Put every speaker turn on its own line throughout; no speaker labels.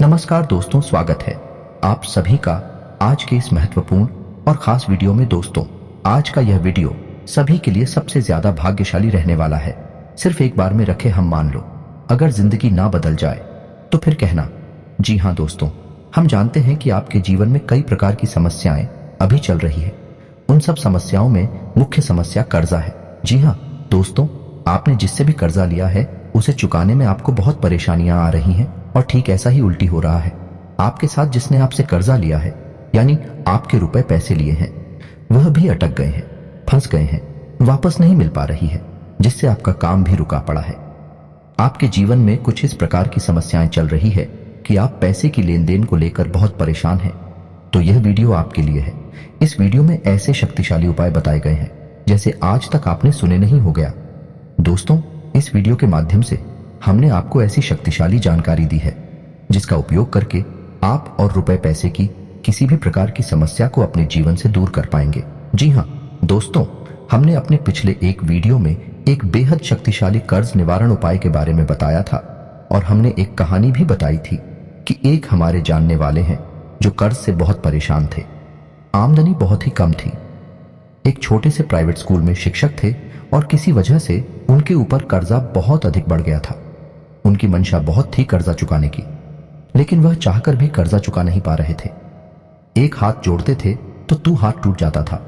नमस्कार दोस्तों, स्वागत है आप सभी का आज के इस महत्वपूर्ण और खास वीडियो में। दोस्तों, आज का यह वीडियो सभी के लिए सबसे ज्यादा भाग्यशाली रहने वाला है। सिर्फ एक बार में रखे हम मान लो, अगर जिंदगी ना बदल जाए तो फिर कहना। जी हाँ दोस्तों, हम जानते हैं कि आपके जीवन में कई प्रकार की समस्याएं अभी चल रही है। उन सब समस्याओं में मुख्य समस्या कर्जा है। जी हाँ दोस्तों, आपने जिससे भी कर्जा लिया है उसे चुकाने में आपको बहुत परेशानियां आ रही हैं, और ठीक ऐसा ही उल्टी हो रहा है। आपके साथ जिसने आपसे कर्जा लिया है, यानी आपके रुपए पैसे लिए हैं, वह भी अटक गए हैं, फंस गए हैं, वापस नहीं मिल पा रही है, जिससे आपका काम भी रुका पड़ा है। आपके जीवन में कुछ इस प्रकार की समस्याएं चल रही है कि आप पैसे की लेन देन को लेकर बहुत परेशान हैं। तो यह वीडियो आपके लिए है। इस वीडियो में ऐसे शक्तिशाली उपाय बताए गए हैं जैसे आज तक आपने सुने नहीं हो गया। दोस्तों, इस वीडियो के माध्यम से हमने आपको ऐसी शक्तिशाली जानकारी दी है जिसका उपयोग करके आप और रुपए पैसे की किसी भी प्रकार की समस्या को अपने जीवन से दूर कर पाएंगे। जी हाँ दोस्तों, हमने अपने पिछले एक वीडियो में एक बेहद शक्तिशाली कर्ज निवारण उपाय के बारे में बताया था, और हमने एक कहानी भी बताई थी कि एक हमारे जानने वाले हैं जो कर्ज से बहुत परेशान थे। आमदनी बहुत ही कम थी, एक छोटे से प्राइवेट स्कूल में शिक्षक थे, और किसी वजह से उनके ऊपर कर्जा बहुत अधिक बढ़ गया था। उनकी मंशा बहुत थी कर्जा चुकाने की, लेकिन वह चाहकर भी कर्जा चुका नहीं पा रहे थे। एक हाथ जोड़ते थे तो तू हाथ टूट जाता था।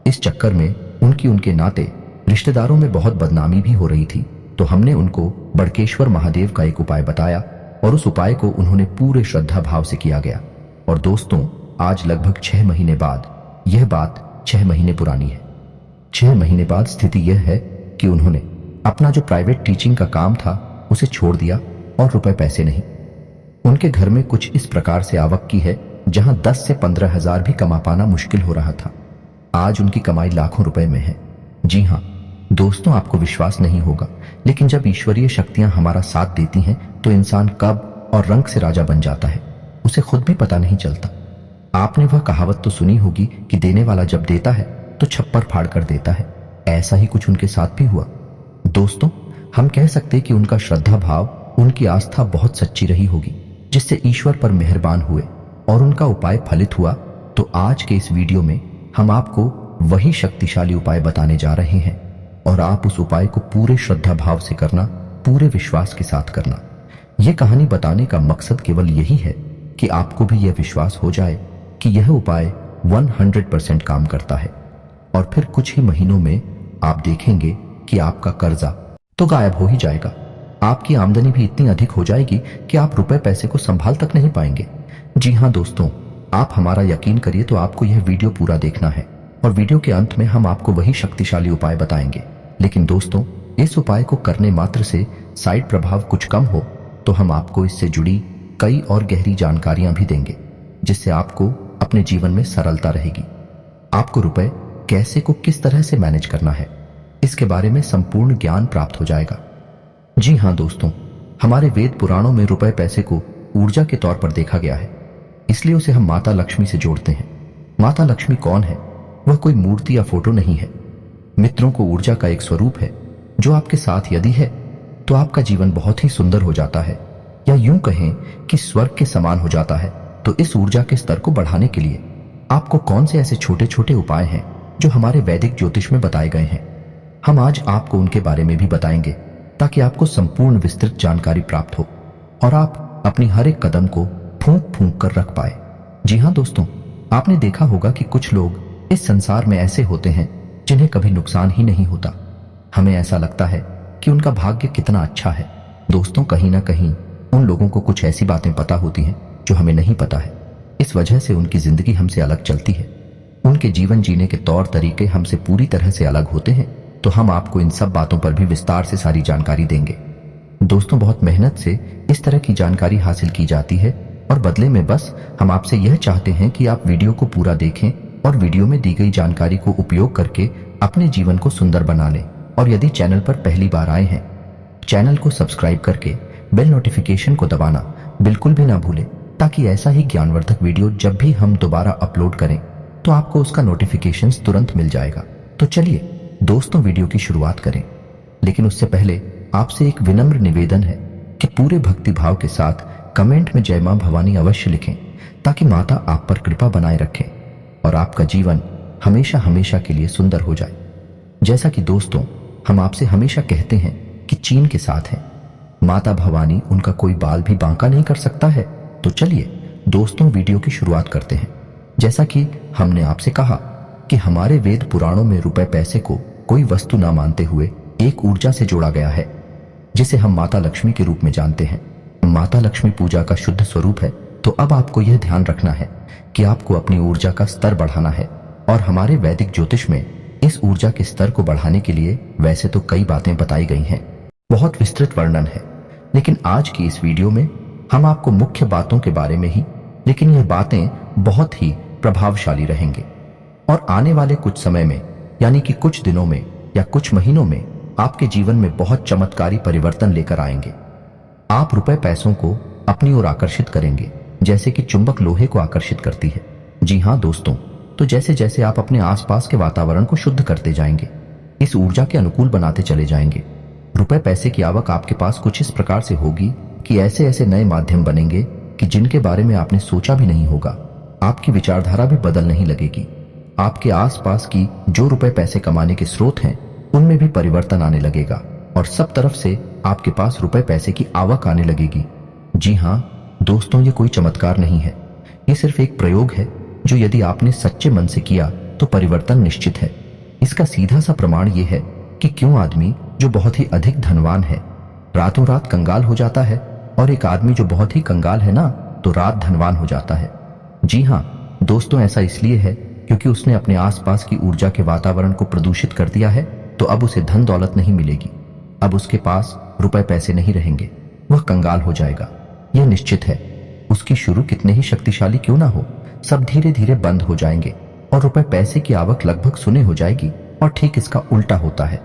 इस चक्कर में उनके नाते रिश्तेदारों में बहुत बदनामी भी हो रही थी। तो हमने उनको बड़केश्वर महादेव का एक उपाय बताया, और उस उपाय को उन्होंने पूरे श्रद्धा भाव से किया गया। और दोस्तों, आज लगभग 6 महीने बाद, यह बात 6 महीने पुरानी है, 6 महीने बाद स्थिति यह है कि उन्होंने अपना जो प्राइवेट टीचिंग का काम था उसे छोड़ दिया, और रुपए पैसे नहीं। उनके घर में कुछ इस प्रकार से आवक की है जहां 10 से 15 हजार भी कमा पाना मुश्किल हो रहा था। आज उनकी कमाई लाखों रुपए में है। जी हाँ दोस्तों, आपको विश्वास नहीं होगा, लेकिन जब ईश्वरीय शक्तियां हमारा साथ देती हैं तो इंसान कब और रंग से राजा बन जाता है, उसे खुद भी पता नहीं चलता। आपने वह कहावत तो सुनी होगी कि देने वाला जब देता है तो छप्पर फाड़ कर देता है। ऐसा ही कुछ उनके साथ भी हुआ। दोस्तों, हम कह सकते कि उनका श्रद्धा भाव, उनकी आस्था बहुत सच्ची रही होगी, जिससे ईश्वर पर मेहरबान हुए और उनका उपाय फलित हुआ। तो आज के इस वीडियो में हम आपको वही शक्तिशाली उपाय बताने जा रहे हैं, और आप उस उपाय को पूरे श्रद्धा भाव से करना, पूरे विश्वास के साथ करना। यह कहानी बताने का मकसद केवल यही है कि आपको भी यह विश्वास हो जाए कि यह उपाय 100% काम करता है, और फिर कुछ ही महीनों में आप देखेंगे कि आपका कर्जा तो गायब हो ही जाएगा। आपकी आमदनी भी इतनी अधिक हो जाएगी कि आप रुपए पैसे को संभाल तक नहीं पाएंगे। जी हाँ दोस्तों, आप हमारा यकीन करिए तो आपको यह वीडियो पूरा देखना है, और वीडियो के अंत में हम आपको वही शक्तिशाली उपाय बताएंगे। लेकिन दोस्तों, इस उपाय को करने मात्र से साइड प्रभाव कुछ कम हो तो हम आपको इससे जुड़ी कई और गहरी जानकारियां भी देंगे, जिससे आपको अपने जीवन में सरलता रहेगी। आपको रुपए कैसे को किस तरह से मैनेज करना है, इसके बारे में संपूर्ण ज्ञान प्राप्त हो जाएगा। जी हाँ दोस्तों, हमारे वेद पुराणों में रुपए पैसे को ऊर्जा के तौर पर देखा गया है, इसलिए उसे हम माता लक्ष्मी से जोड़ते हैं। माता लक्ष्मी कौन है? वह कोई मूर्ति या फोटो नहीं है। मित्रों को ऊर्जा का एक स्वरूप है, जो आपके साथ यदि है तो आपका जीवन बहुत ही सुंदर हो जाता है, या यूं कहें कि स्वर्ग के समान हो जाता है। तो इस ऊर्जा के स्तर को बढ़ाने के लिए आपको कौन से ऐसे छोटे छोटे उपाय हैं जो हमारे वैदिक ज्योतिष में बताए गए हैं, हम आज आपको उनके बारे में भी बताएंगे, ताकि आपको संपूर्ण विस्तृत जानकारी प्राप्त हो और आप अपनी हर एक कदम को फूंक फूंक कर रख पाए। जी हाँ दोस्तों, आपने देखा होगा कि कुछ लोग इस संसार में ऐसे होते हैं जिन्हें कभी नुकसान ही नहीं होता। हमें ऐसा लगता है कि उनका भाग्य कितना अच्छा है। दोस्तों, कहीं ना कहीं उन लोगों को कुछ ऐसी बातें पता होती हैं जो हमें नहीं पता है। इस वजह से उनकी जिंदगी हमसे अलग चलती है। उनके जीवन जीने के तौर तरीके हमसे पूरी तरह से अलग होते हैं। तो हम आपको इन सब बातों पर भी विस्तार से सारी जानकारी देंगे। दोस्तों, बहुत मेहनत से इस तरह की जानकारी हासिल की जाती है, और बदले में बस हम आपसे यह चाहते हैं कि आप वीडियो को पूरा देखें और वीडियो में दी गई जानकारी को उपयोग करके अपने जीवन को सुंदर बना लें। और यदि चैनल पर पहली बार आए हैं, चैनल को सब्सक्राइब करके बेल नोटिफिकेशन को दबाना बिल्कुल भी ना भूलें, ताकि ऐसा ही ज्ञानवर्धक वीडियो जब भी हम दोबारा अपलोड करें तो आपको उसका नोटिफिकेशन तुरंत मिल जाएगा। तो चलिए दोस्तों, वीडियो की शुरुआत करें। लेकिन उससे पहले आपसे एक विनम्र निवेदन है कि पूरे भक्ति भाव के साथ कमेंट में जय मां भवानी अवश्य लिखें ताकि माता आप पर कृपा बनाए रखें और आपका जीवन हमेशा हमेशा के लिए सुंदर हो जाए। जैसा कि दोस्तों हम आपसे हमेशा कहते हैं कि चीन के साथ है माता भवानी, उनका कोई बाल भी बांका नहीं कर सकता है। तो चलिए दोस्तों वीडियो की शुरुआत करते हैं। जैसा कि हमने आपसे कहा कि हमारे वेद पुराणों में रुपए पैसे को कोई वस्तु ना मानते हुए एक ऊर्जा से जोड़ा गया है जिसे हम माता लक्ष्मी के रूप में जानते हैं। माता लक्ष्मी पूजा का शुद्ध स्वरूप है। तो अब आपको यह ध्यान रखना है कि आपको अपनी ऊर्जा का स्तर बढ़ाना है और हमारे वैदिक ज्योतिष में इस ऊर्जा के स्तर को बढ़ाने के लिए वैसे तो कई बातें बताई गई हैं, बहुत विस्तृत वर्णन है, लेकिन आज की इस वीडियो में हम आपको मुख्य बातों के बारे में ही, लेकिन यह बातें बहुत ही प्रभावशाली रहेंगे और आने वाले कुछ समय में यानी कि कुछ दिनों में या कुछ महीनों में आपके जीवन में बहुत चमत्कारी परिवर्तन लेकर आएंगे। आप रुपए पैसों को अपनी ओर आकर्षित करेंगे जैसे कि चुंबक लोहे को आकर्षित करती है। जी हाँ दोस्तों, तो जैसे जैसे आप अपने आसपास के वातावरण को शुद्ध करते जाएंगे, इस ऊर्जा के अनुकूल बनाते चले जाएंगे, रुपए पैसे की आवक आपके पास कुछ इस प्रकार से होगी कि ऐसे ऐसे नए माध्यम बनेंगे कि जिनके बारे में आपने सोचा भी नहीं होगा। आपकी विचारधारा भी बदलने ही लगेगी। आपके आसपास की जो रुपए पैसे कमाने के स्रोत हैं उनमें भी परिवर्तन आने लगेगा और सब तरफ से आपके पास रुपए पैसे की आवक आने लगेगी। जी हाँ दोस्तों, ये कोई चमत्कार नहीं है, ये सिर्फ एक प्रयोग है जो यदि आपने सच्चे मन से किया तो परिवर्तन निश्चित है। इसका सीधा सा प्रमाण ये है कि क्यों आदमी जो बहुत ही अधिक धनवान है रातों रात कंगाल हो जाता है और एक आदमी जो बहुत ही कंगाल है ना तो रात धनवान हो जाता है। जी हाँ दोस्तों, ऐसा इसलिए है क्योंकि उसने अपने आसपास की ऊर्जा के वातावरण को प्रदूषित कर दिया है। तो अब उसे धन दौलत नहीं मिलेगी, अब उसके पास रुपए पैसे नहीं रहेंगे, वह कंगाल हो जाएगा। यह निश्चित है। उसकी शुरू कितने ही शक्तिशाली क्यों ना हो, सब धीरे धीरे बंद हो जाएंगे और रुपए पैसे की आवक लगभग शून्य हो जाएगी। और ठीक इसका उल्टा होता है।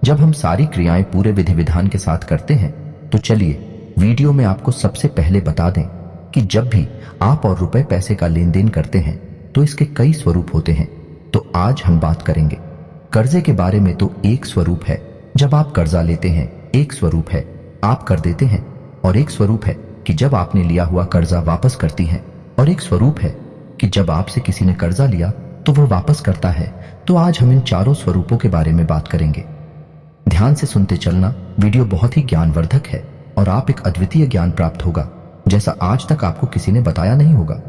जब हम सारी क्रियाएं पूरे विधि विधान के साथ करते हैं तो चलिए वीडियो में आपको सबसे पहले बता दें कि जब भी आप और रुपए पैसे का लेन देन करते हैं तो इसके कई स्वरूप होते हैं। तो आज हम बात करेंगे कर्जे के बारे में। तो एक स्वरूप है जब आप कर्जा लेते हैं, एक स्वरूप है आप कर देते हैं, और एक स्वरूप है कि जब आपने लिया हुआ कर्जा वापस करती हैं, और एक स्वरूप है कि जब आपसे किसी ने कर्जा लिया तो वो वापस करता है। तो आज हम इन चारों स्वरूपों के बारे में बात करेंगे। ध्यान से सुनते चलना, वीडियो बहुत ही ज्ञानवर्धक है और आप एक अद्वितीय ज्ञान प्राप्त होगा जैसा आज तक आपको किसी ने बताया नहीं होगा।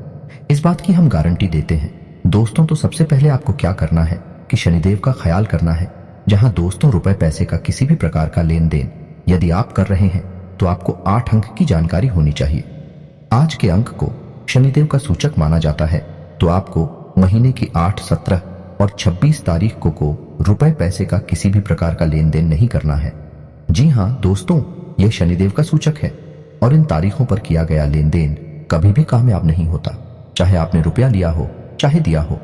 इस बात की हम गारंटी देते हैं। दोस्तों तो सबसे पहले आपको क्या करना है कि शनिदेव का ख्याल करना है। जहां दोस्तों रुपए पैसे का किसी भी प्रकार का लेन देन यदि आप कर रहे हैं तो आपको 8 अंक की जानकारी होनी चाहिए। आज के अंक को शनिदेव का सूचक माना जाता है। तो आपको महीने की 8, 17 और 26 तारीख को रुपए पैसे का किसी भी प्रकार का लेन देन नहीं करना है। जी हाँ दोस्तों, यह शनिदेव का सूचक है और इन तारीखों पर किया गया लेन देन कभी भी कामयाब नहीं होता। चाहे आपने रुपया लिया हो चाहे दिया हो,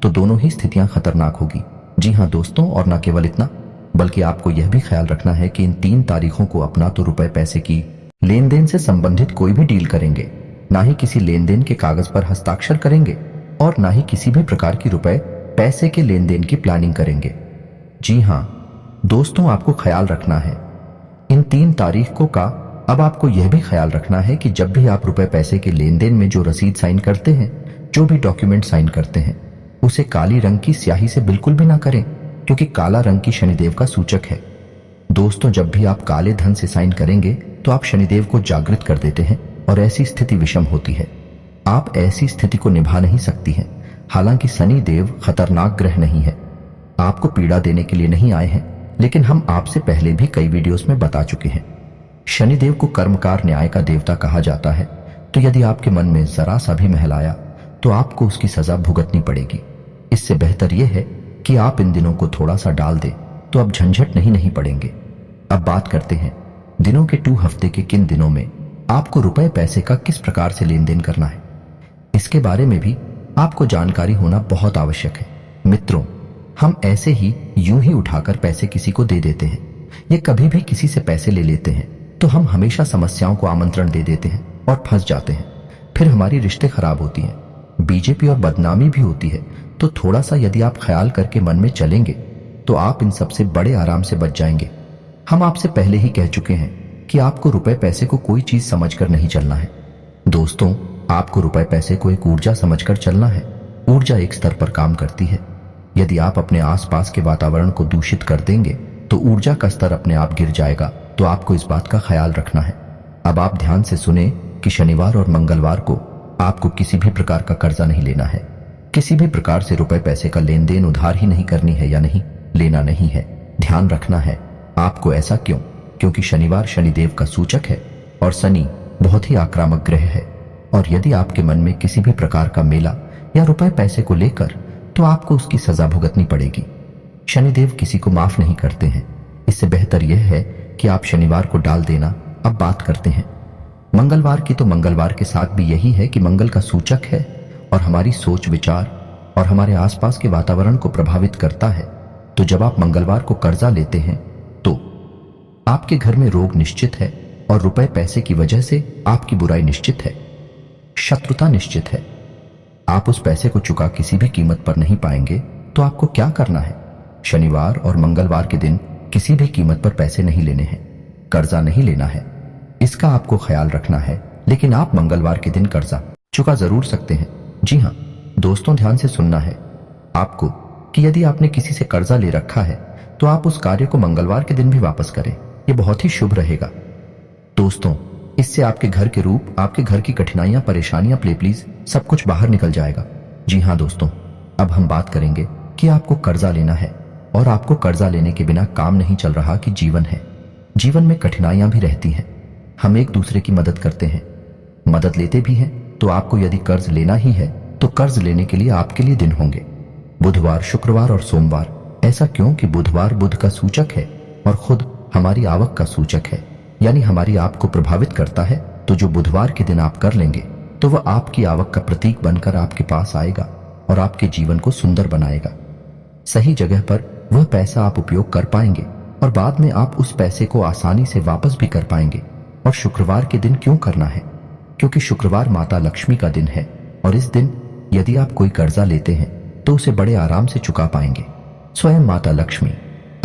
तो दोनों ही स्थितियां खतरनाक होगी। जी हाँ दोस्तों, और न केवल इतना बल्कि आपको यह भी ख्याल रखना है कि इन 3 तारीखों को अपना तो रुपए पैसे की लेन देन से संबंधित कोई भी डील करेंगे, ना ही किसी लेन देन के कागज पर हस्ताक्षर करेंगे और ना ही किसी भी प्रकार की रुपए पैसे के लेन देन की प्लानिंग करेंगे। जी हाँ दोस्तों, आपको ख्याल रखना है इन 3 तारीखों का। अब आपको यह भी ख्याल रखना है कि जब भी आप रुपए पैसे के लेन देन में जो रसीद साइन करते हैं, जो भी डॉक्यूमेंट साइन करते हैं, उसे काली रंग की स्याही से बिल्कुल भी ना करें क्योंकि काला रंग की शनिदेव का सूचक है। दोस्तों जब भी आप काले धन से साइन करेंगे तो आप शनिदेव को जागृत कर देते हैं और ऐसी स्थिति विषम होती है। आप ऐसी स्थिति को निभा नहीं सकती हैं। हालांकि शनि देव खतरनाक ग्रह नहीं है, आपको पीड़ा देने के लिए नहीं आए हैं, लेकिन हम आपसे पहले भी कई वीडियोस में बता चुके हैं। शनिदेव को कर्मकार न्याय का देवता कहा जाता है। तो यदि आपके मन में जरा सा भी महल आया तो आपको उसकी सजा भुगतनी पड़ेगी। इससे बेहतर यह है कि आप इन दिनों को थोड़ा सा डाल दें तो अब झंझट नहीं पड़ेंगे। अब बात करते हैं दिनों के 2 हफ्ते के किन दिनों में आपको रुपए पैसे का किस प्रकार से लेन देन करना है। इसके बारे में भी आपको जानकारी होना बहुत आवश्यक है। मित्रों, हम ऐसे ही यूं ही उठाकर पैसे किसी को दे देते हैं या कभी भी किसी से पैसे ले लेते हैं तो हम हमेशा समस्याओं को आमंत्रण दे देते हैं और फंस जाते हैं। फिर हमारी रिश्ते खराब होती हैं, बीजेपी और बदनामी भी होती है। तो थोड़ा सा यदि आप ख्याल करके मन में चलेंगे तो आप इन सबसे बड़े आराम से बच जाएंगे। हम आपसे पहले ही कह चुके हैं कि आपको रुपए पैसे को कोई चीज समझकर नहीं चलना है। दोस्तों, आपको रुपए पैसे को एक ऊर्जा समझकर चलना है। ऊर्जा एक स्तर पर काम करती है। यदि आप अपने आसपास के वातावरण को दूषित कर देंगे तो ऊर्जा का स्तर अपने आप गिर जाएगा। तो आपको इस बात का ख्याल रखना है। अब आप ध्यान से सुने कि शनिवार और मंगलवार को आपको किसी भी प्रकार का कर्जा नहीं लेना है। किसी भी प्रकार से रुपए पैसे का लेन देन उधार ही नहीं करनी है या नहीं लेना नहीं है। ध्यान रखना है आपको। ऐसा क्यों? क्योंकि शनिवार शनिदेव का सूचक है और शनि बहुत ही आक्रामक ग्रह है। और यदि आपके मन में किसी भी प्रकार का मेला या रुपए पैसे को लेकर, तो आपको उसकी सजा भुगतनी पड़ेगी। शनिदेव किसी को माफ नहीं करते हैं। इससे बेहतर यह है कि आप शनिवार को डाल देना। अब बात करते हैं मंगलवार की। तो मंगलवार के साथ भी यही है कि मंगल का सूचक है और हमारी सोच विचार और हमारे आसपास के वातावरण को प्रभावित करता है। तो जब आप मंगलवार को कर्जा लेते हैं तो आपके घर में रोग निश्चित है और रुपए पैसे की वजह से आपकी बुराई निश्चित है, शत्रुता निश्चित है। आप उस पैसे को चुका किसी भी कीमत पर नहीं पाएंगे। तो आपको क्या करना है? शनिवार और मंगलवार के दिन किसी भी कीमत पर पैसे नहीं लेने हैं, कर्जा नहीं लेना है। इसका आपको ख्याल रखना है। लेकिन आप मंगलवार के दिन कर्जा चुका जरूर सकते हैं। जी हाँ दोस्तों, ध्यान से सुनना है आपको कि यदि आपने किसी से कर्जा ले रखा है तो आप उस कार्य को मंगलवार के दिन भी वापस करें। यह बहुत ही शुभ रहेगा। दोस्तों, इससे आपके घर के रूप, आपके घर की कठिनाइयां, परेशानियां, प्लीज सब कुछ बाहर निकल जाएगा। जी हाँ दोस्तों, अब हम बात करेंगे कि आपको कर्जा लेना है और आपको कर्जा लेने के बिना काम नहीं चल रहा कि जीवन है। जीवन में कठिनाइयां भी रहती हैं। हम एक दूसरे की मदद करते हैं, मदद लेते भी हैं। तो आपको यदि कर्ज लेना ही है तो कर्ज लेने के लिए आपके लिए दिन होंगे बुधवार, शुक्रवार और सोमवार। ऐसा क्यों? कि बुधवार बुध का सूचक है और खुद हमारी आवक का सूचक है, यानी हमारी आप को प्रभावित करता है। तो जो बुधवार के दिन आप कर लेंगे तो वह आपकी आवक का प्रतीक बनकर आपके पास आएगा और आपके जीवन को सुंदर बनाएगा। सही जगह पर वह पैसा आप उपयोग कर पाएंगे और बाद में आप उस पैसे को आसानी से वापस भी कर पाएंगे। और शुक्रवार के दिन क्यों करना है? क्योंकि शुक्रवार माता लक्ष्मी का दिन है और इस दिन यदि आप कोई कर्जा लेते हैं तो उसे बड़े आराम से चुका पाएंगे। स्वयं माता लक्ष्मी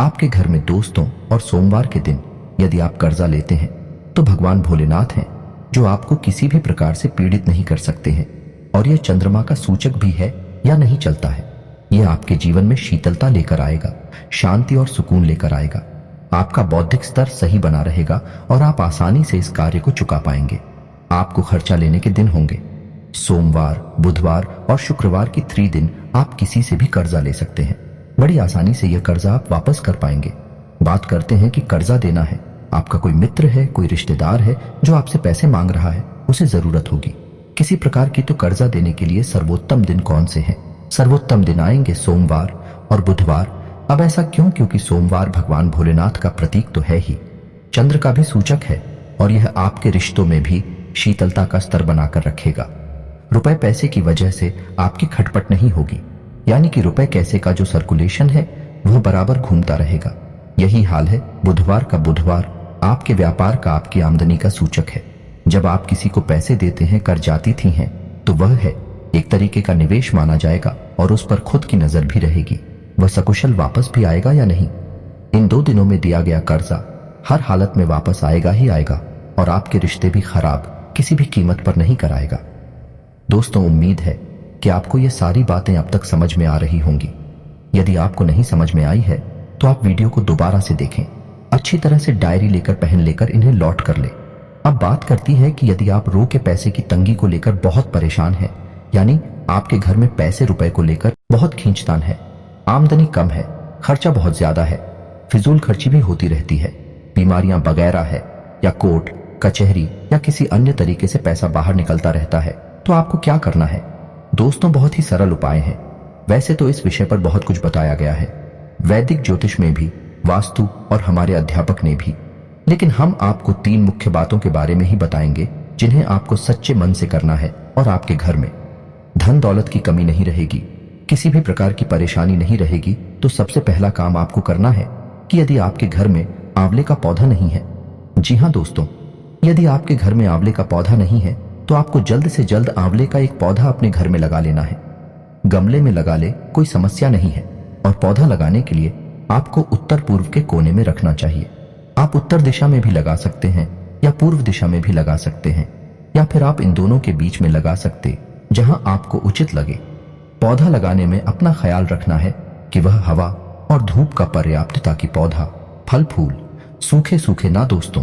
आपके घर में दोस्तों। और सोमवार के दिन यदि आप कर्जा लेते हैं तो भगवान भोलेनाथ हैं जो आपको किसी भी प्रकार से पीड़ित नहीं कर सकते हैं। और यह चंद्रमा का सूचक भी है या नहीं चलता है। यह आपके जीवन में शीतलता लेकर आएगा, शांति और सुकून लेकर आएगा। आपका बौद्धिक स्तर सही बना रहेगा और आप आसानी से इस कार्य को चुका पाएंगे। आपको खर्चा लेने के दिन होंगे सोमवार, बुधवार और शुक्रवार की 3 दिन आप किसी से भी कर्जा ले सकते हैं। बड़ी आसानी से यह कर्जा आप वापस कर पाएंगे। बात करते हैं कि कर्जा देना है। आपका कोई मित्र है, कोई रिश्तेदार है जो आपसे पैसे मांग रहा है, उसे जरूरत होगी किसी प्रकार की। तो कर्जा देने के लिए सर्वोत्तम दिन कौन से हैं? सर्वोत्तम दिन आएंगे सोमवार और बुधवार। अब ऐसा क्यों? क्योंकि सोमवार भगवान भोलेनाथ का प्रतीक तो है ही, चंद्र का भी सूचक है और यह आपके रिश्तों में भी शीतलता का स्तर बनाकर रखेगा। रुपए पैसे की वजह से आपकी खटपट नहीं होगी, यानी कि रुपए पैसे का जो सर्कुलेशन है वह बराबर घूमता रहेगा। यही हाल है बुधवार का। बुधवार आपके व्यापार का, आपकी आमदनी का सूचक है। जब आप किसी को पैसे देते हैं, कर्जाती थी हैं, तो वह है एक तरीके का निवेश माना जाएगा और उस पर खुद की नजर भी रहेगी वह सकुशल वापस भी आएगा या नहीं। इन 2 दिनों में दिया गया कर्जा हर हालत में वापस आएगा ही आएगा और आपके रिश्ते भी खराब किसी भी कीमत पर नहीं कराएगा। दोस्तों, उम्मीद है कि आपको ये सारी बातें अब तक समझ में आ रही होंगी। यदि आपको नहीं समझ में आई है तो आप वीडियो को दोबारा से देखें, अच्छी तरह से डायरी लेकर, पेन लेकर इन्हें लौट कर ले। अब बात करती है कि यदि आप रो के पैसे की तंगी को लेकर बहुत परेशान हैं, यानी आपके घर में पैसे रुपए को लेकर बहुत खींचतान है, आमदनी कम है, खर्चा बहुत ज्यादा है, फिजूल खर्ची भी होती रहती है, बीमारियां वगैरह है, या कोर्ट कचहरी या किसी अन्य तरीके से पैसा बाहर निकलता रहता है, तो आपको क्या करना है? दोस्तों, बहुत ही सरल उपाय हैं। वैसे तो इस विषय पर बहुत कुछ बताया गया है, वैदिक ज्योतिष में भी, वास्तु और हमारे अध्यापक ने भी। लेकिन हम आपको 3 मुख्य बातों के बारे में ही बताएंगे जिन्हें आपको सच्चे मन से करना है और आपके घर में धन दौलत की कमी नहीं रहेगी, किसी भी प्रकार की परेशानी नहीं रहेगी। तो सबसे पहला काम आपको करना है कि यदि आपके घर में आंवले का पौधा नहीं है, जी हाँ दोस्तों, यदि आपके घर में आंवले का पौधा नहीं है तो आपको जल्द से जल्द आंवले का एक पौधा अपने घर में लगा लेना है। गमले में लगा ले, कोई समस्या नहीं है। और पौधा लगाने के लिए आपको उत्तर पूर्व के कोने में रखना चाहिए। आप उत्तर दिशा में भी लगा सकते हैं या पूर्व दिशा में भी लगा सकते हैं, या फिर आप इन दोनों के बीच में लगा सकते, जहां आपको उचित लगे। पौधा लगाने में अपना ख्याल रखना है कि वह हवा और धूप का पर्याप्त, ताकि पौधा फल फूल सूखे सूखे ना। दोस्तों,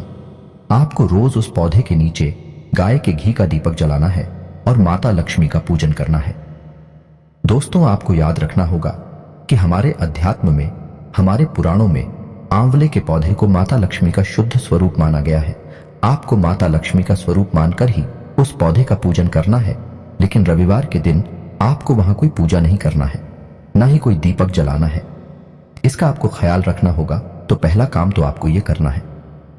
आपको रोज उस पौधे के नीचे गाय के घी का दीपक जलाना है और माता लक्ष्मी का पूजन करना है। दोस्तों, आपको याद रखना होगा कि हमारे अध्यात्म में, हमारे पुराणों में आंवले के पौधे को माता लक्ष्मी का शुद्ध स्वरूप माना गया है। आपको माता लक्ष्मी का स्वरूप मानकर ही उस पौधे का पूजन करना है, लेकिन रविवार के दिन आपको वहां कोई पूजा नहीं करना है, ना ही कोई दीपक जलाना है। इसका आपको ख्याल रखना होगा। तो पहला काम तो आपको यह करना है।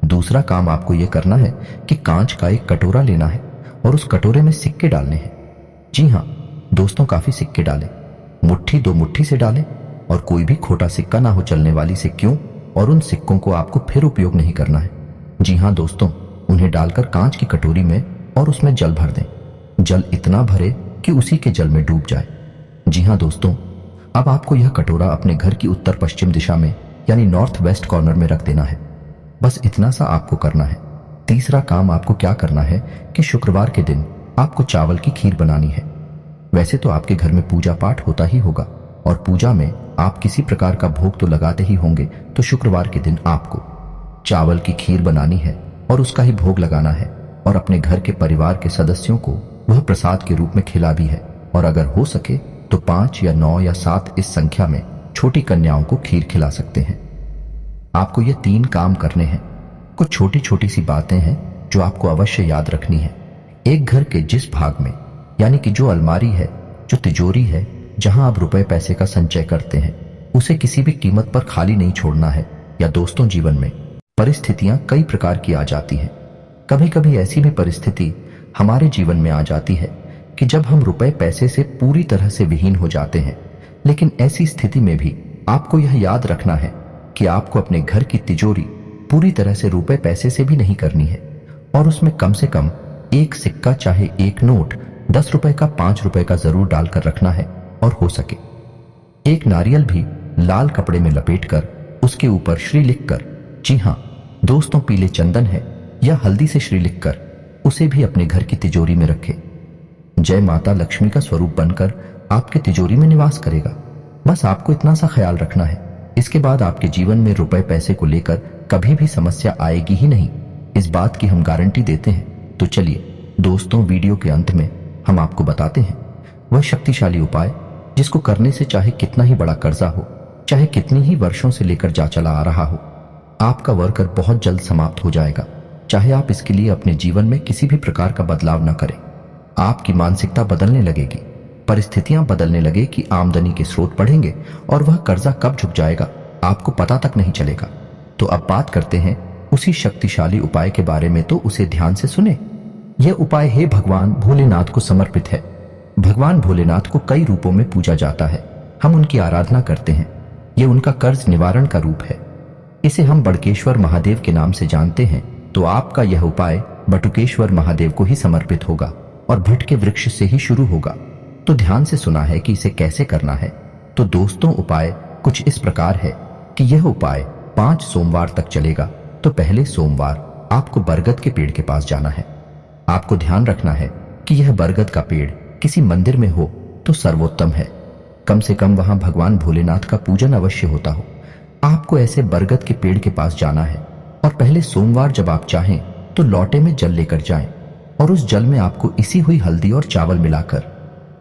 दूसरा काम आपको यह करना है कि कांच का एक कटोरा लेना है और उस कटोरे में सिक्के डालने हैं। जी हाँ दोस्तों, काफी सिक्के डालें, मुट्ठी 2 मुट्ठी से डालें, और कोई भी खोटा सिक्का ना हो चलने वाली सिक्कों, और उन सिक्कों को आपको फिर उपयोग नहीं करना है। जी हाँ दोस्तों, उन्हें डालकर कांच की कटोरी में और उसमें जल भर दें। जल इतना भरे कि उसी के जल में डूब जाए। जी हाँ दोस्तों, अब आपको यह कटोरा अपने घर की उत्तर पश्चिम दिशा में, यानी नॉर्थ वेस्ट कॉर्नर में रख देना है। बस इतना सा आपको करना है। तीसरा काम आपको क्या करना है कि शुक्रवार के दिन आपको चावल की खीर बनानी है। वैसे तो आपके घर में पूजा पाठ होता ही होगा, और पूजा में आप किसी प्रकार का भोग तो लगाते ही होंगे। तो शुक्रवार के दिन आपको चावल की खीर बनानी है और उसका ही भोग लगाना है, और अपने घर के परिवार के सदस्यों को वह प्रसाद के रूप में खिला भी है। और अगर हो सके तो 5 या 9 या 7 इस संख्या में छोटी कन्याओं को खीर खिला सकते हैं। आपको ये 3 काम करने हैं। कुछ छोटी छोटी सी बातें हैं जो आपको अवश्य याद रखनी है। एक घर के जिस भाग में, यानी कि जो अलमारी है, जो तिजोरी है, जहां आप रुपए पैसे का संचय करते हैं, उसे किसी भी कीमत पर खाली नहीं छोड़ना है। या दोस्तों, जीवन में परिस्थितियां कई प्रकार की आ जाती हैं। कभी कभी ऐसी भी परिस्थिति हमारे जीवन में आ जाती है कि जब हम रुपए पैसे से पूरी तरह से विहीन हो जाते हैं। लेकिन ऐसी स्थिति में भी आपको यह याद रखना है कि आपको अपने घर की तिजोरी पूरी तरह से रुपए पैसे से भी नहीं करनी है, और उसमें कम से कम एक सिक्का, चाहे एक नोट 10 रुपए का, 5 रुपए का जरूर डालकर रखना है। और हो सके एक नारियल भी लाल कपड़े में लपेटकर उसके ऊपर श्री लिखकर, जी हाँ दोस्तों, पीले चंदन है या हल्दी से श्री लिखकर उसे भी अपने घर की तिजोरी में रखें। जय माता लक्ष्मी का स्वरूप बनकर आपके तिजोरी में निवास करेगा। बस आपको इतना सा ख्याल रखना है। इसके बाद आपके जीवन में रुपए पैसे को लेकर कभी भी समस्या आएगी ही नहीं, इस बात की हम गारंटी देते हैं। तो चलिए दोस्तों, वीडियो के अंत में हम आपको बताते हैं वह शक्तिशाली उपाय जिसको करने से चाहे कितना ही बड़ा कर्जा हो, चाहे कितनी ही वर्षों से लेकर जा चला आ रहा हो, आपका वर्कर बहुत जल्द समाप्त हो जाएगा। चाहे आप इसके लिए अपने जीवन में किसी भी प्रकार का बदलाव न करें। आपकी मानसिकता बदलने लगेगी, परिस्थितियां बदलने लगे कि आमदनी के स्रोत बढ़ेंगे, और वह कर्जा कब झुक जाएगा आपको पता तक नहीं चलेगा। तो अब बात करते हैं उसी शक्तिशाली उपाय के बारे में, तो उसे ध्यान से सुने। यह उपाय हे भगवान भोलेनाथ को समर्पित है। भगवान भोलेनाथ को कई रूपों में पूजा जाता है। हम उनकी आराधना करते हैं। यह उनका कर्ज निवारण का रूप है। इसे हम बड़केश्वर महादेव के नाम से जानते हैं। तो आपका यह उपाय बटुकेश्वर महादेव को ही समर्पित होगा और भट्ट के वृक्ष से ही शुरू होगा। तो ध्यान से सुना है कि इसे कैसे करना है। तो दोस्तों, उपाय कुछ इस प्रकार है कि यह उपाय 5 सोमवार तक चलेगा। तो पहले सोमवार आपको बरगद के पेड़ के पास जाना है। आपको ध्यान रखना है कि यह बरगद का पेड़ किसी मंदिर में हो तो सर्वोत्तम है। कम से कम वहां भगवान भोलेनाथ का पूजन अवश्य होता हो। आपको ऐसे बरगद के पेड़ के पास जाना है, और पहले सोमवार जब आप चाहें तो लौटे में जल लेकर जाएं, और उस जल में आपको इसी हुई हल्दी और चावल मिलाकर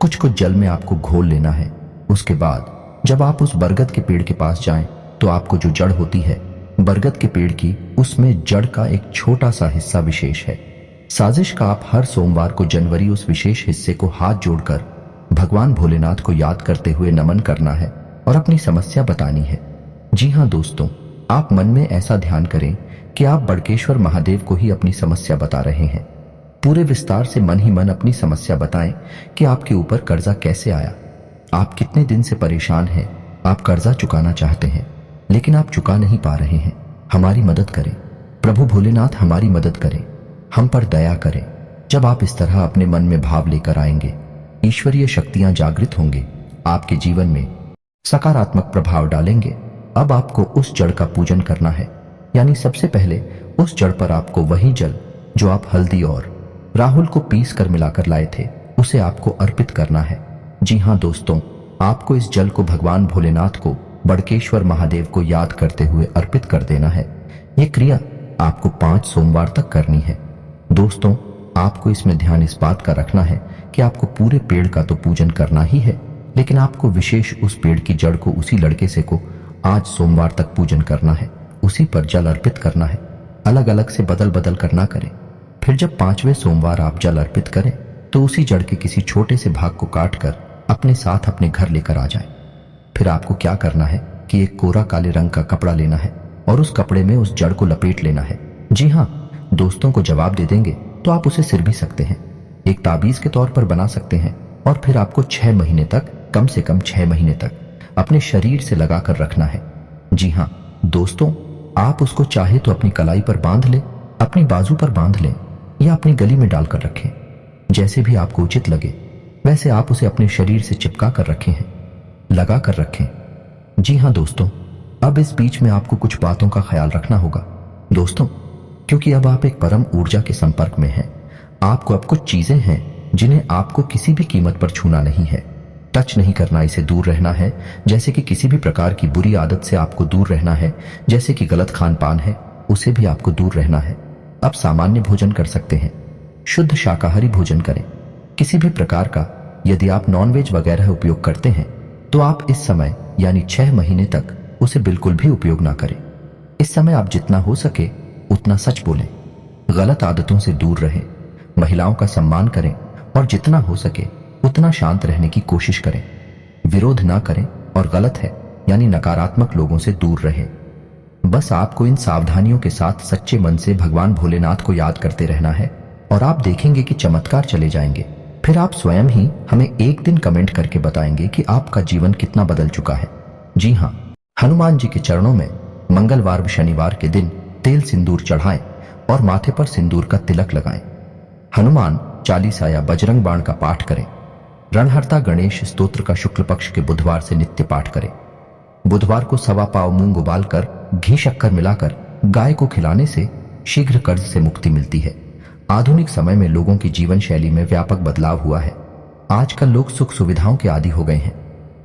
कुछ कुछ जल में आपको घोल लेना है। उसके बाद जब आप उस बरगद के पेड़ के पास जाएं, तो आपको जो जड़ होती है बरगद के पेड़ की, उसमें जड़ का एक छोटा सा हिस्सा विशेष है। साजिश का आप हर सोमवार को जनवरी उस विशेष हिस्से को हाथ जोड़कर भगवान भोलेनाथ को याद करते हुए नमन करना है और अपनी समस्या बतानी है। जी हाँ दोस्तों, आप मन में ऐसा ध्यान करें कि आप बड़केश्वर महादेव को ही अपनी समस्या बता रहे हैं। पूरे विस्तार से मन ही मन अपनी समस्या बताएं कि आपके ऊपर कर्जा कैसे आया, आप कितने दिन से परेशान हैं, आप कर्जा चुकाना चाहते हैं लेकिन आप चुका नहीं पा रहे हैं। हमारी मदद करें प्रभु भोलेनाथ, हमारी मदद करें, हम पर दया करें। जब आप इस तरह अपने मन में भाव लेकर आएंगे, ईश्वरीय शक्तियां जागृत होंगे, आपके जीवन में सकारात्मक प्रभाव डालेंगे। अब आपको उस जड़ का पूजन करना है, यानी सबसे पहले उस जड़ पर आपको वही जल जो आप हल्दी और राहुल को पीस कर मिलाकर लाए थे उसे आपको अर्पित करना है। जी हाँ दोस्तों, आपको इस जल को भगवान भोलेनाथ को, बड़केश्वर महादेव को याद करते हुए अर्पित कर देना है। ये क्रिया आपको 5 सोमवार तक करनी है। दोस्तों, आपको इसमें ध्यान इस बात का रखना है कि आपको पूरे पेड़ का तो पूजन करना ही है, लेकिन आपको विशेष उस पेड़ की जड़ को, उसी लड़के से को आज सोमवार तक पूजन करना है, उसी पर जल अर्पित करना है। अलग अलग से बदल बदल कर ना करें। फिर जब 5वें सोमवार आप जल अर्पित करें तो उसी जड़ के किसी छोटे से भाग को काट कर अपने साथ अपने घर लेकर आ जाएं। फिर आपको क्या करना है कि एक कोरा काले रंग का कपड़ा लेना है और उस कपड़े में उस जड़ को लपेट लेना है। जी हाँ, दोस्तों को जवाब दे देंगे तो आप उसे सिर भी सकते हैं, एक ताबीज के तौर पर बना सकते हैं, और फिर आपको 6 महीने तक, कम से कम 6 महीने तक अपने शरीर से लगाकर रखना है। जी हाँ दोस्तों, आप उसको चाहे तो अपनी कलाई पर बांध लें, अपनी बाजू पर बांध लें या अपनी गली में डालकर रखें। जैसे भी आपको उचित लगे वैसे आप उसे अपने शरीर से चिपका कर रखें हैं, लगा कर रखें। जी हाँ दोस्तों, अब इस बीच में आपको कुछ बातों का ख्याल रखना होगा दोस्तों, क्योंकि अब आप एक परम ऊर्जा के संपर्क में हैं। आपको अब कुछ चीजें हैं जिन्हें आपको किसी भी कीमत पर छूना नहीं है, टच नहीं करना, इसे दूर रहना है। जैसे कि किसी भी प्रकार की बुरी आदत से आपको दूर रहना है, जैसे कि गलत खान पान है उसे भी आपको दूर रहना है। अब सामान्य भोजन कर सकते हैं, शुद्ध शाकाहारी भोजन करें। किसी भी प्रकार का यदि आप नॉनवेज वगैरह उपयोग करते हैं तो आप इस समय यानी 6 महीने तक उसे बिल्कुल भी उपयोग ना करें। इस समय आप जितना हो सके उतना सच बोलें, गलत आदतों से दूर रहें, महिलाओं का सम्मान करें और जितना हो सके उतना शांत रहने की कोशिश करें। विरोध ना करें और गलत है यानी नकारात्मक लोगों से दूर रहें। बस आपको इन सावधानियों के साथ सच्चे मन से भगवान भोलेनाथ को याद करते रहना है और आप देखेंगे कि चमत्कार चले जाएंगे। फिर आप स्वयं ही हमें एक दिन कमेंट करके बताएंगे कि आपका जीवन कितना बदल चुका है। जी हाँ, हनुमान जी के चरणों में मंगलवार व शनिवार के दिन तेल सिंदूर चढ़ाएं और माथे पर सिंदूर का तिलक लगाएं। हनुमान चालीसा या बजरंग बाण का पाठ करें। रणहर्ता गणेश स्तोत्र का शुक्ल पक्ष के बुधवार से नित्य पाठ करें। बुधवार को 1.25 पाव मूंग उबालकर घी शक्कर मिलाकर गाय को खिलाने से शीघ्र कर्ज से मुक्ति मिलती है। आधुनिक समय में लोगों की जीवन शैली में व्यापक बदलाव हुआ है। आजकल लोग सुख सुविधाओं के आदी हो गए हैं।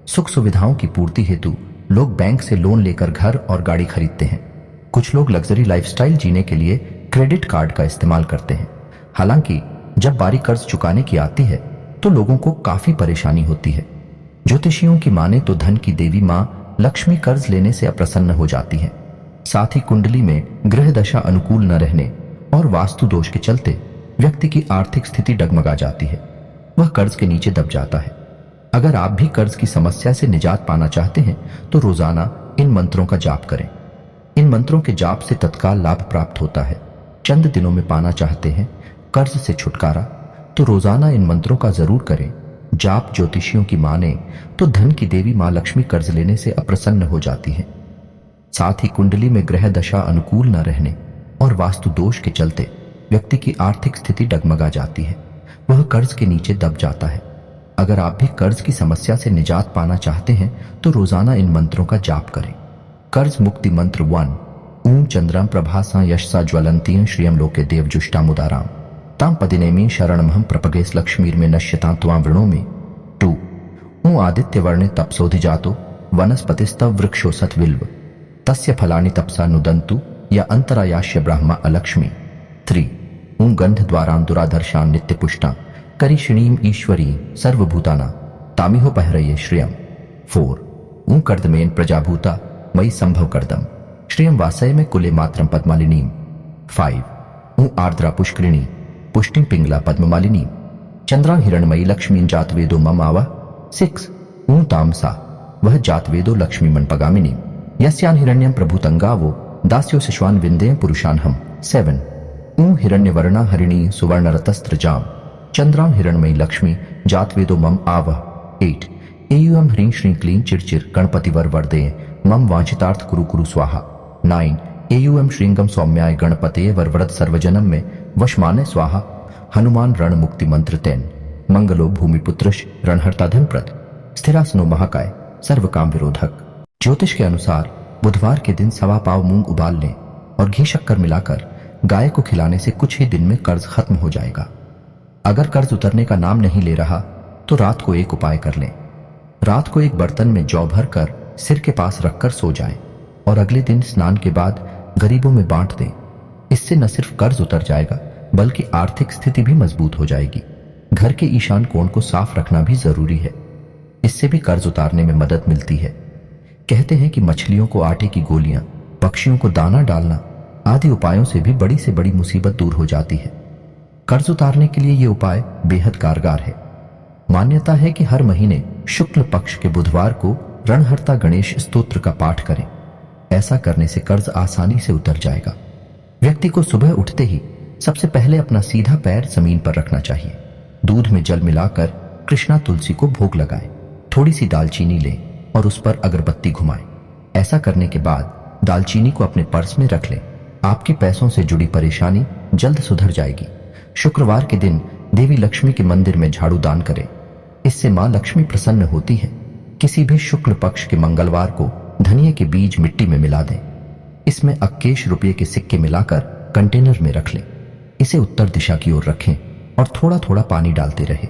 सुख सुविधाओं की पूर्ति हेतु लोग बैंक से लोन लेकर घर और गाड़ी खरीदते हैं। कुछ लोग लग्जरी लाइफस्टाइल जीने के लिए क्रेडिट कार्ड का इस्तेमाल करते हैं। हालांकि जब बारी कर्ज चुकाने की आती है तो लोगों को काफी परेशानी होती है। ज्योतिषियों की माने तो धन की देवी मां लक्ष्मी कर्ज लेने से अप्रसन्न हो जाती है। साथ ही कुंडली में ग्रह दशा अनुकूल न रहने और वास्तु दोष के चलते व्यक्ति की आर्थिक स्थिति डगमगा जाती है, वह कर्ज के नीचे दब जाता है। अगर आप भी कर्ज की समस्या से निजात पाना चाहते हैं तो रोजाना इन मंत्रों का जाप करें। इन मंत्रों के जाप से तत्काल लाभ प्राप्त होता है। चंद दिनों में पाना चाहते हैं कर्ज से छुटकारा तो रोजाना इन मंत्रों का जरूर करें। जाप ज्योतिषियों की माने तो धन की देवी मां लक्ष्मी कर्ज लेने से अप्रसन्न हो जाती है। साथ ही कुंडली में ग्रह दशा अनुकूल न रहने और वास्तु दोष के चलते व्यक्ति की आर्थिक स्थिति डगमगा जाती है, वह कर्ज के नीचे दब जाता है। अगर आप भी कर्ज की समस्या से निजात पाना चाहते हैं तो रोजाना इन मंत्रों का जाप करें। कर्ज मुक्ति मंत्र 1। ऊं चंद्रम प्रभासा यशसा ज्वलंती श्रियम लोके देव जुष्टा मुदाराम ताम पदिनेमी शरणमहम प्रपगेश लक्ष्मीर में नश्यता त्वां वृणोमि। 2। ऊं आदित्य वर्णे तपसोधि जातो वनस्पतिस्तव वृक्षो सतविल्व तस्य फलानि तपसा नुदंतु या अंतरायाश्य ब्रह्मा अलक्ष्मी। 3। ऊं गंध द्वारां दुराधर्षां नित्य पुष्टा करिषिणीम ईश्वरी सर्वभूताना तामिहो पहरये श्रियम। 4। ऊं कर्दमेन प्रजाभूता मयि संभव कर्दम श्रियम वासय में कुले मात्रम पद्मालिनीम। 5। ऊं आर्द्रा पुष्करिणी पुष्टिं पिंगला पद्ममालिनी चंद्रा हिरणमयी लक्ष्मी जातवेदो मम आवा। 6। ऊं तामसा वह जातवेदो लक्ष्मी मनपगामिनी यस्यान हिरण्यम प्रभुतंगावो दास्यो शिश्वान विंदेय पुरुषानहम। 7। ऊं हिरण्यवर्णा हरिणी सुवर्णरतस्त्रजाम चंद्रां हिरणमयी लक्ष्मी जातवेदो मम आवह। 8। एयुम ह्रीं श्रीं क्लीं चिरचिर गणपतिवर वर्दे मम वांछितार्थ कुरु कुरु स्वाहा। 9। एयुम श्रींगम सौम्याय गणपते वरवरद सर्वजनम में वशमाने स्वाहा। हनुमान रण मुक्ति मंत्र 10। मंगलो भूमिपुत्रश रणहर्ता धनप्रद स्थिरासनो महाकाय सर्व काम विरोधक। ज्योतिष के अनुसार बुधवार के दिन 1.25 पाव मूंग उबाल लें और घी शक्कर मिलाकर गाय को खिलाने से कुछ ही दिन में कर्ज खत्म हो जाएगा। अगर कर्ज उतरने का नाम नहीं ले रहा तो रात को एक उपाय कर लें। रात को एक बर्तन में जौ भर कर सिर के पास रखकर सो जाएं और अगले दिन स्नान के बाद गरीबों में बांट दें। इससे न सिर्फ कर्ज उतर जाएगा बल्कि आर्थिक स्थिति भी मजबूत हो जाएगी। घर के ईशान कोण को साफ रखना भी जरूरी है, इससे भी कर्ज उतारने में मदद मिलती है। कहते हैं कि मछलियों को आटे की गोलियां, पक्षियों को दाना डालना आदि उपायों से भी बड़ी से बड़ी मुसीबत दूर हो जाती है। कर्ज उतारने के लिए ये उपाय बेहद कारगर है। मान्यता है कि हर महीने शुक्ल पक्ष के बुधवार को रणहर्ता गणेश स्तोत्र का पाठ करें। ऐसा करने से कर्ज आसानी से उतर जाएगा। व्यक्ति को सुबह उठते ही सबसे पहले अपना सीधा पैर जमीन पर रखना चाहिए। दूध में जल मिलाकर कृष्णा तुलसी को भोग लगाएं। थोड़ी सी दालचीनी लें और उस पर अगरबत्ती घुमाएं। ऐसा करने के बाद दालचीनी को अपने पर्स में रख लें। आपके पैसों से जुड़ी परेशानी जल्द सुधर जाएगी। शुक्रवार के दिन देवी लक्ष्मी के मंदिर में झाड़ू दान करें। इससे मां लक्ष्मी प्रसन्न होती है। किसी भी शुक्ल पक्ष के मंगलवार को धनिये के बीज मिट्टी में मिला दें। इसमें 21 रुपये के सिक्के मिलाकर कंटेनर में रख लें। इसे उत्तर दिशा की ओर रखें और थोड़ा थोड़ा पानी डालते रहें।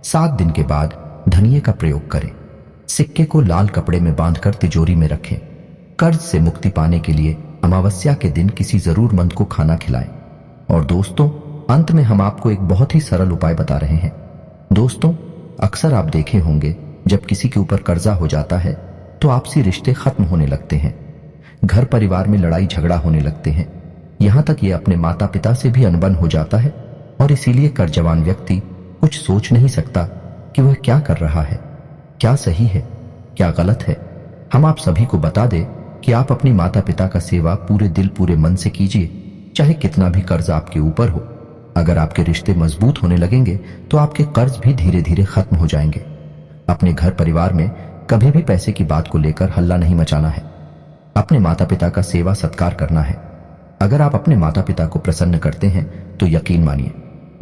7 दिन के बाद धनिये का प्रयोग करें। सिक्के को लाल कपड़े में बांधकर तिजोरी में रखें। कर्ज से मुक्ति पाने के लिए अमावस्या के दिन किसी जरूरतमंद को खाना खिलाएं। और दोस्तों, अंत में हम आपको एक बहुत ही सरल उपाय बता रहे हैं। दोस्तों, अक्सर आप देखे होंगे जब किसी के ऊपर कर्जा हो जाता है तो आपसी रिश्ते खत्म होने लगते हैं। घर परिवार में लड़ाई झगड़ा होने लगते हैं। यहां तक ये अपने माता पिता से भी अनबन हो जाता है और इसीलिए कर्जवान व्यक्ति कुछ सोच नहीं सकता कि वह क्या कर रहा है, क्या सही है, क्या गलत है। हम आप सभी को बता दें कि आप अपनी माता पिता का सेवा पूरे दिल पूरे मन से कीजिए, चाहे कितना भी कर्ज आपके ऊपर हो। अगर आपके रिश्ते मजबूत होने लगेंगे तो आपके कर्ज भी धीरे धीरे खत्म हो जाएंगे। अपने घर परिवार में कभी भी पैसे की बात को लेकर हल्ला नहीं मचाना है। अपने माता पिता का सेवा सत्कार करना है। अगर आप अपने माता पिता को प्रसन्न करते हैं तो यकीन मानिए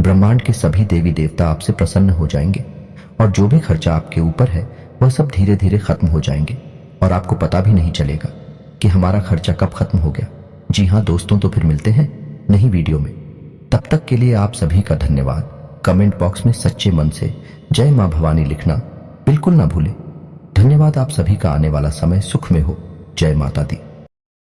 ब्रह्मांड के सभी देवी देवता आपसे प्रसन्न हो जाएंगे और जो भी खर्चा आपके ऊपर है वह सब धीरे धीरे खत्म हो जाएंगे और आपको पता भी नहीं चलेगा कि हमारा खर्चा कब खत्म हो गया। जी हाँ दोस्तों, तो फिर मिलते हैं नई वीडियो में। तब तक के लिए आप सभी का धन्यवाद। कमेंट बॉक्स में सच्चे मन से जय मां भवानी लिखना बिल्कुल ना भूलें। धन्यवाद। आप सभी का आने वाला समय सुख में हो। जय माता दी।